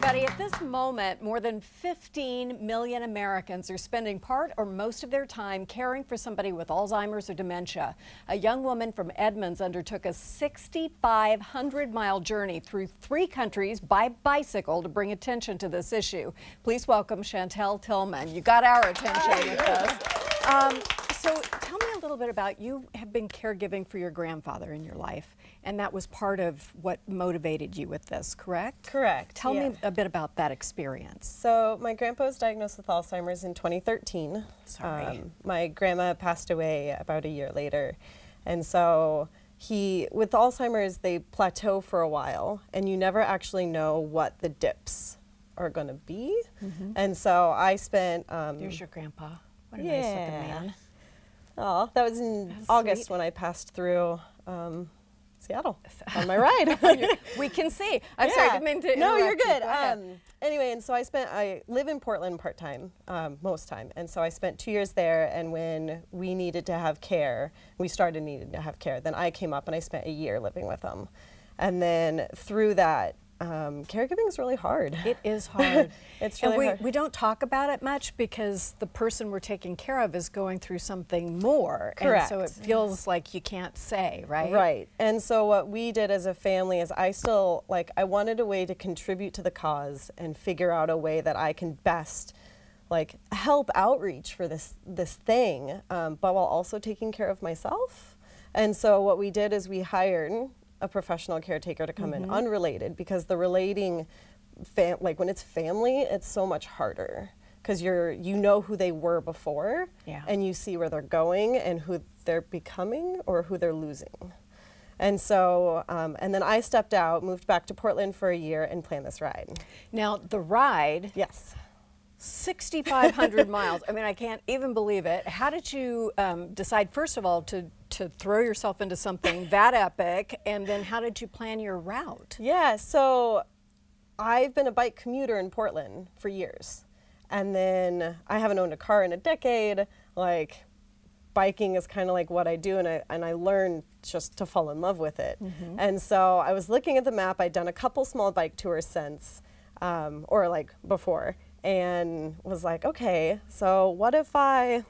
everybody. At this moment, more than 15 million Americans are spending part or most of their time caring for somebody with Alzheimer's or dementia. A young woman from Edmonds undertook a 6,500-mile journey through 3 countries by bicycle to bring attention to this issue. Please welcome Chantel Tillman. You got our attention with this. So tell me a little bit about, you have been caregiving for your grandfather in your life, and that was part of what motivated you with this, correct? Correct. Tell me a bit about that experience. So my grandpa was diagnosed with Alzheimer's in 2013. Sorry. My grandma passed away about a year later. And so with Alzheimer's, they plateau for a while, and you never actually know what the dips are going to be. And so I spent... There's your grandpa. What a nice looking man. Oh, that was in August when I passed through Seattle on my ride. We can see. I'm sorry, I didn't mean to interrupt. No, you're good. Go anyway, and so I live in Portland part-time, most time, and so I spent 2 years there, and when we needed to have care, we started needing to have care, then I came up and I spent a year living with them. And then through that, caregiving is really hard. It is hard. It's really hard. We don't talk about it much because the person we're taking care of is going through something more. Correct. And so it feels like you can't say, right? Right. And so what we did as a family is I wanted a way to contribute to the cause and figure out a way that I can best help outreach for this thing, but while also taking care of myself. And so what we did is we hired a professional caretaker to come in, unrelated, because the relating, when it's family, it's so much harder because you know who they were before, and you see where they're going and who they're becoming or who they're losing. And so, and then I stepped out, moved back to Portland for a year, and planned this ride. Now, the ride. Yes. 6,500 miles. I mean, I can't even believe it. How did you decide, first of all, to throw yourself into something that epic, and then how did you plan your route? Yeah, so I've been a bike commuter in Portland for years, and then I haven't owned a car in a decade. Biking is kind of like what I do, and I learned just to fall in love with it. And so I was looking at the map. I'd done a couple small bike tours since, or before, and was like, okay, so what if I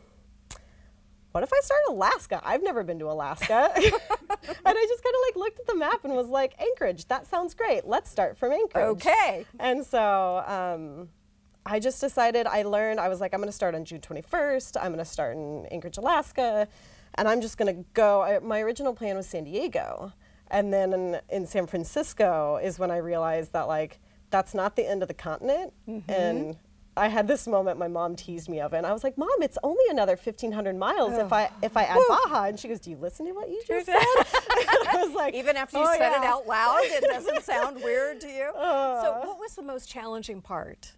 start in Alaska? I've never been to Alaska. And I just kind of looked at the map and was like, Anchorage, that sounds great. Let's start from Anchorage. Okay. And so I just decided, I was like, I'm going to start on June 21st. I'm going to start in Anchorage, Alaska. And I'm just going to go. My original plan was San Diego. And then in San Francisco is when I realized that that's not the end of the continent. And I had this moment my mom teased me of it, and I was like, Mom, it's only another 1,500 miles if I add Baja. And she goes, do you listen to what you just said? I was like, even after you said it out loud, it doesn't sound weird to you? So what was the most challenging part?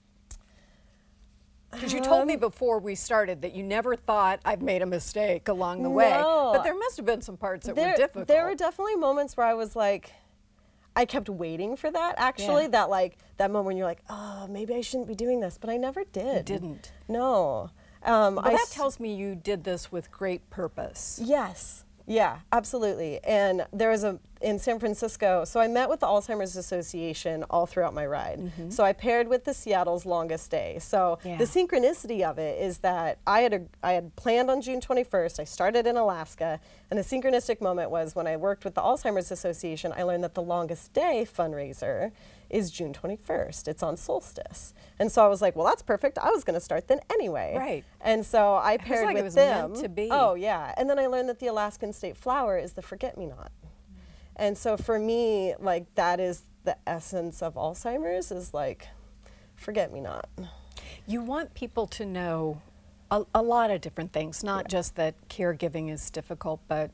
Because you told me before we started that you never thought I've made a mistake along the way. But there must have been some parts that were difficult. There were definitely moments where I was like, I kept waiting for that, actually, that moment when you're like, oh, maybe I shouldn't be doing this, but I never did. You didn't? No. Well, that tells me you did this with great purpose. Yes. Yeah, absolutely. And there was in San Francisco, so I met with the Alzheimer's Association all throughout my ride. So I paired with the Seattle's longest day. So the synchronicity of it is that I had planned on June 21st. I started in Alaska, and the synchronistic moment was when I worked with the Alzheimer's Association, I learned that the longest day fundraiser is June 21st. It's on solstice. And so I was like, well, that's perfect. I was going to start then anyway. Right. And so I paired with them. Meant to be. Oh, yeah. And then I learned that the Alaskan state flower is the forget-me-not. And so for me, that is the essence of Alzheimer's, is forget-me-not. You want people to know a lot of different things, not just that caregiving is difficult, but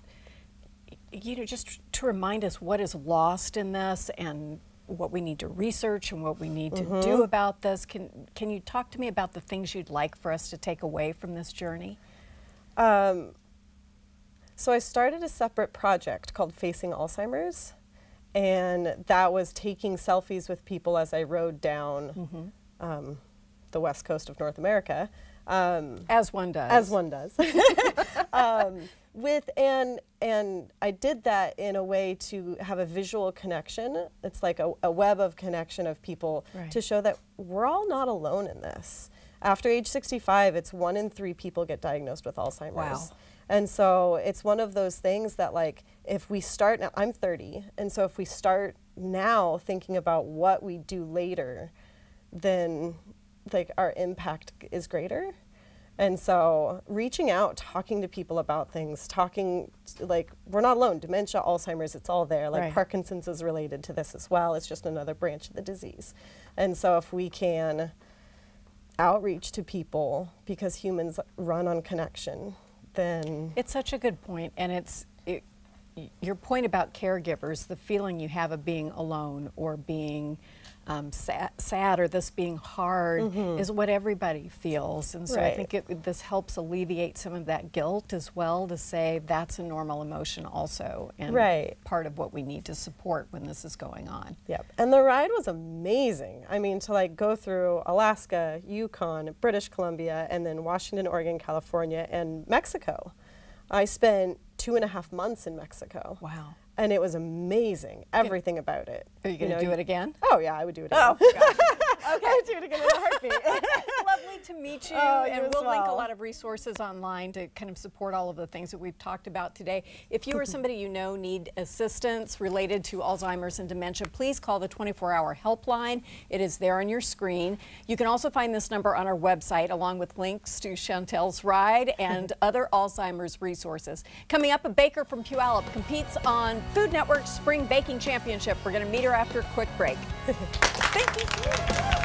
just to remind us what is lost in this and what we need to research and what we need to do about this. Can you talk to me about the things you'd like for us to take away from this journey? So I started a separate project called Facing Alzheimer's, and that was taking selfies with people as I rode down the west coast of North America. As one does. As one does. And I did that in a way to have a visual connection. It's like a web of connection of people to show that we're all not alone in this. After age 65, it's 1 in 3 people get diagnosed with Alzheimer's. Wow. And so it's one of those things that, like, if we start now, I'm 30, and so if we start now thinking about what we do later, then like our impact is greater. And so reaching out, talking to people about things, like, we're not alone. Dementia, Alzheimer's, it's all there. Like Parkinson's is related to this as well. It's just another branch of the disease. And so if we can outreach to people, because humans run on connection, then... It's such a good point, and your point about caregivers, the feeling you have of being alone or being sad or this being hard is what everybody feels. And so I think this helps alleviate some of that guilt as well, to say that's a normal emotion also, and part of what we need to support when this is going on. Yep. And the ride was amazing. I mean, to like go through Alaska, Yukon, British Columbia, and then Washington, Oregon, California, and Mexico. I spent 2.5 months in Mexico. Wow. And it was amazing, everything about it. Are you going to do it again? Oh, yeah, I would do it again. Oh, gosh. Okay. I would do it again in a heartbeat. Lovely to meet you, and we'll link a lot of resources online to kind of support all of the things that we've talked about today. If you or somebody you know need assistance related to Alzheimer's and dementia, please call the 24-hour helpline. It is there on your screen. You can also find this number on our website, along with links to Chantel's ride and other Alzheimer's resources. Coming up, a baker from Puyallup competes on Food Network's Spring Baking Championship. We're going to meet her after a quick break. Thank you.